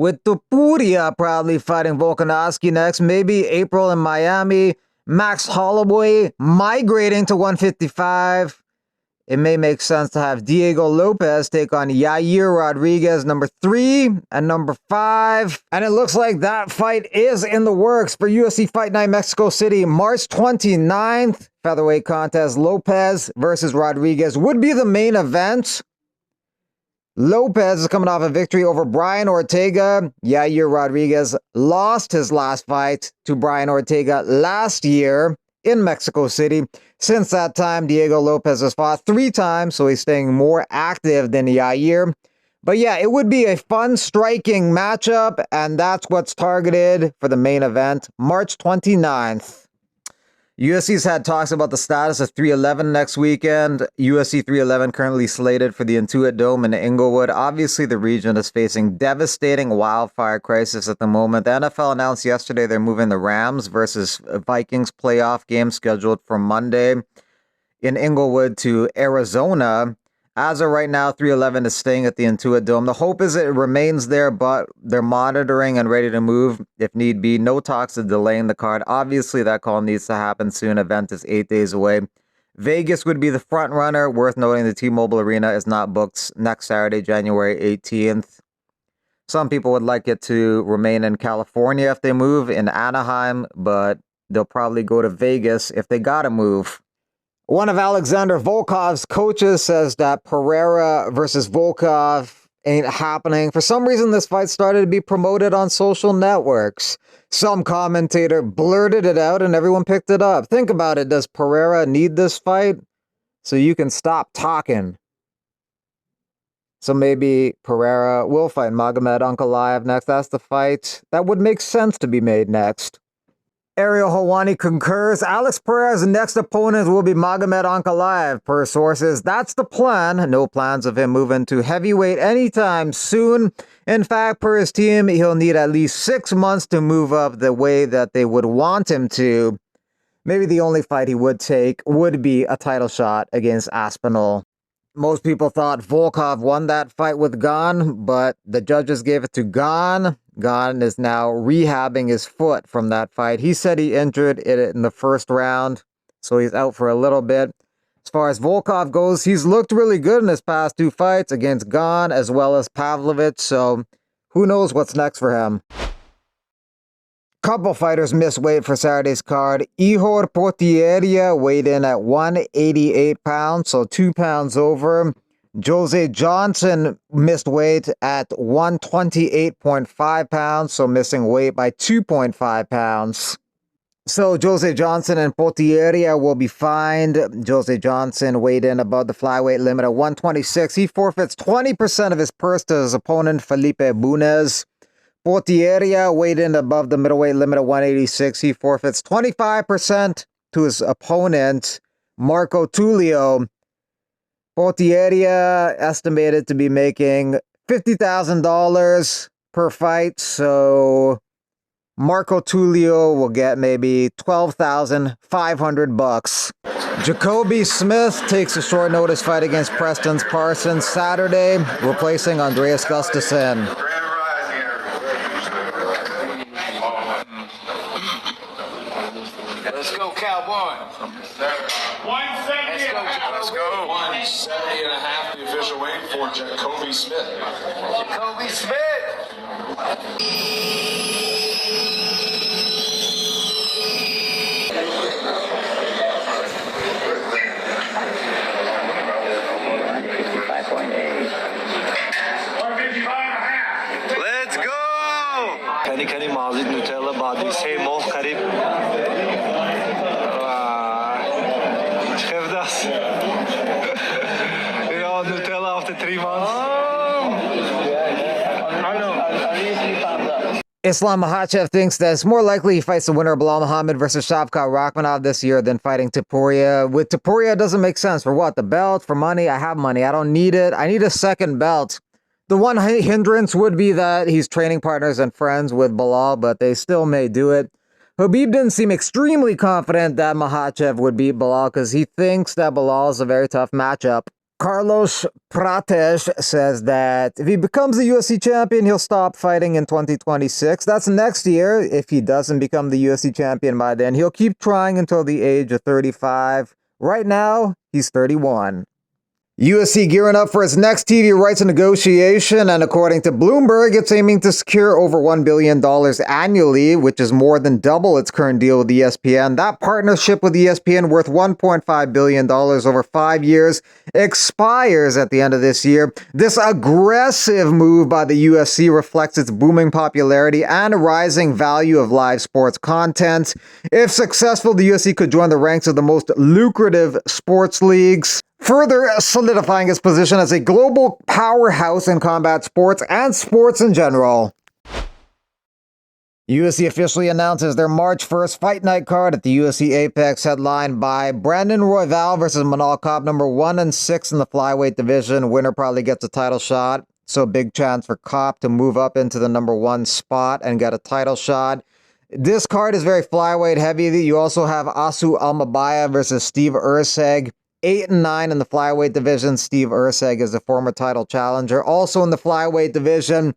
with Topuria probably fighting Volkanovski next. Maybe April in Miami. Max Holloway migrating to 155. It may make sense to have Diego Lopes take on Yair Rodríguez, number 3 and number 5. And it looks like that fight is in the works for UFC Fight Night Mexico City, March 29th. Featherweight contest, Lopes versus Rodríguez would be the main event. Lopes is coming off a victory over Brian Ortega. Yair Rodríguez lost his last fight to Brian Ortega last year in Mexico City. Since that time, Diego Lopes has fought 3 times, so he's staying more active than Yair. But yeah, it would be a fun, striking matchup, and that's what's targeted for the main event, March 29th. UFC's had talks about the status of 311 next weekend. UFC 311 currently slated for the Intuit Dome in Inglewood. Obviously, the region is facing devastating wildfire crisis at the moment. The NFL announced yesterday they're moving the Rams versus Vikings playoff game scheduled for Monday in Inglewood to Arizona. As of right now, 311 is staying at the Intuit Dome. The hope is it remains there, but they're monitoring and ready to move if need be. No talks of delaying the card. Obviously, that call needs to happen soon. Event is 8 days away. Vegas would be the front runner. Worth noting, the T-Mobile Arena is not booked next Saturday, January 18th. Some people would like it to remain in California if they move, in Anaheim, but they'll probably go to Vegas if they gotta move. One of Alexander Volkov's coaches says that Pereira versus Volkov ain't happening. For some reason, this fight started to be promoted on social networks. Some commentator blurted it out and everyone picked it up. Think about it. Does Pereira need this fight? So you can stop talking. So maybe Pereira will fight Magomed Ankalaev next. That's the fight that would make sense to be made next. Ariel Helwani concurs. Alex Pereira's next opponent will be Magomed Ankalaev. Per sources, that's the plan. No plans of him moving to heavyweight anytime soon. In fact, per his team, he'll need at least 6 months to move up the way that they would want him to. Maybe the only fight he would take would be a title shot against Aspinall. Most people thought Volkov won that fight with Gane, but the judges gave it to Gane. Gane is now rehabbing his foot from that fight. He said he injured it in the first round, so he's out for a little bit. As far as Volkov goes, he's looked really good in his past 2 fights against Gane as well as Pavlovich, so who knows what's next for him. Couple fighters missed weight for Saturday's card. Ihor Potieria weighed in at 188 pounds, so 2 pounds over. Jose Johnson missed weight at 128.5 pounds, so missing weight by 2.5 pounds. So Jose Johnson and Potieria will be fined. Jose Johnson weighed in above the flyweight limit at 126. He forfeits 20% of his purse to his opponent, Felipe Bunez. Potieria weighed in above the middleweight limit at 186. He forfeits 25% to his opponent, Marco Tulio. Potieria estimated to be making $50,000 per fight, so Marco Tulio will get maybe $12,500. Jacoby Smith takes a short notice fight against Preston Parsons Saturday, replacing Andreas Gustafsson. Let's go, Cowboy. 170. Let's go. 170 and a half, the official weight for Jacoby Smith. Jacoby Smith. Let's go. Kenny Mazid Nutella Badi Say Mo Karib. Nutella after 3 months. Islam Makhachev thinks that it's more likely he fights the winner of Bilal Muhammad versus Shavkat Rakhmonov this year than fighting Topuria. With Topuria, it doesn't make sense. For what? The belt? For money? I have money. I don't need it. I need a second belt. The one hindrance would be that he's training partners and friends with Bilal, but they still may do it. Khabib didn't seem extremely confident that Makhachev would beat Bilal because he thinks that Bilal is a very tough matchup. Carlos Prates says that if he becomes the UFC champion, he'll stop fighting in 2026. That's next year. If he doesn't become the UFC champion by then, he'll keep trying until the age of 35. Right now, he's 31. UFC gearing up for its next TV rights negotiation, and according to Bloomberg, it's aiming to secure over $1 billion annually, which is more than double its current deal with ESPN. That partnership with ESPN, worth $1.5 billion over 5 years, expires at the end of this year. This aggressive move by the UFC reflects its booming popularity and rising value of live sports content. If successful, the UFC could join the ranks of the most lucrative sports leagues, further solidifying its position as a global powerhouse in combat sports and sports in general. UFC officially announces their March 1st fight night card at the UFC Apex, headlined by Brandon Royval versus Manal Cobb, number 1 and 6 in the flyweight division. Winner probably gets a title shot, so big chance for Cobb to move up into the number 1 spot and get a title shot. This card is very flyweight heavy. You also have Asu Almabaya versus Steve Erceg. 8 and 9 in the flyweight division. Steve Erceg is a former title challenger. Also in the flyweight division,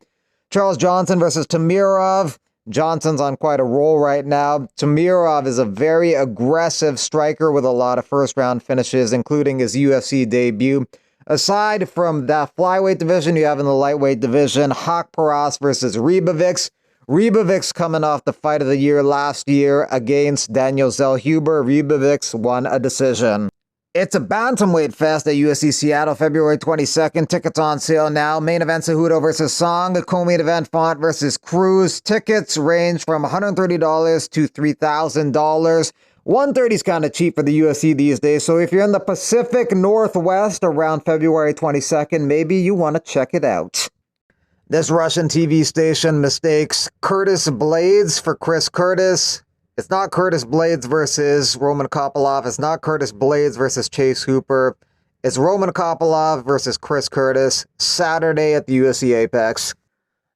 Charles Johnson versus Tamirov. Johnson's on quite a roll right now. Tamirov is a very aggressive striker with a lot of first-round finishes, including his UFC debut. Aside from that flyweight division, you have in the lightweight division, Hak Paras versus Ribovics. Ribovics coming off the fight of the year last year against Daniel Zellhuber. Ribovics won a decision. It's a bantamweight fest at UFC Seattle, February 22nd. Tickets on sale now. Main event, Cejudo versus Song. The co-main event, Font versus Cruz. Tickets range from $130 to $3,000. $130 is kind of cheap for the UFC these days, so if you're in the Pacific Northwest around February 22nd, maybe you want to check it out. This Russian TV station mistakes Curtis Blades for Chris Curtis. It's not Curtis Blades versus Roman Kopylov. It's not Curtis Blades versus Chase Hooper. It's Roman Kopylov versus Chris Curtis, Saturday at the UFC Apex.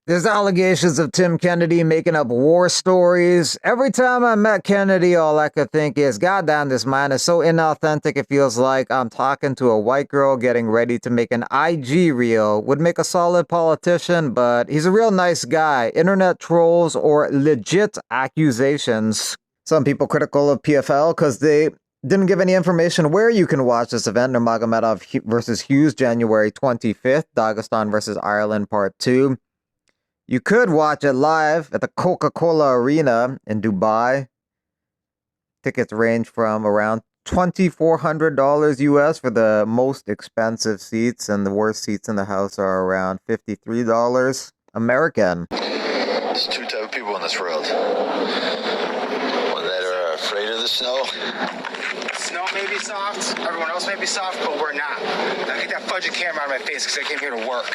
There's allegations of Tim Kennedy making up war stories. Every time I met Kennedy, all I could think is, goddamn, this man is so inauthentic, it feels like I'm talking to a white girl getting ready to make an IG reel. Would make a solid politician, but he's a real nice guy. Internet trolls or legit accusations. Some people critical of PFL because they didn't give any information where you can watch this event. Nurmagomedov versus Hughes, January 25th. Dagestan versus Ireland, Part 2. You could watch it live at the Coca-Cola Arena in Dubai. Tickets range from around $2,400 US for the most expensive seats, and the worst seats in the house are around $53 American. There's two types of people in this world. One that are afraid of the snow. Snow may be soft, everyone else may be soft, but we're not. Now get that fudgy camera out of my face because I came here to work.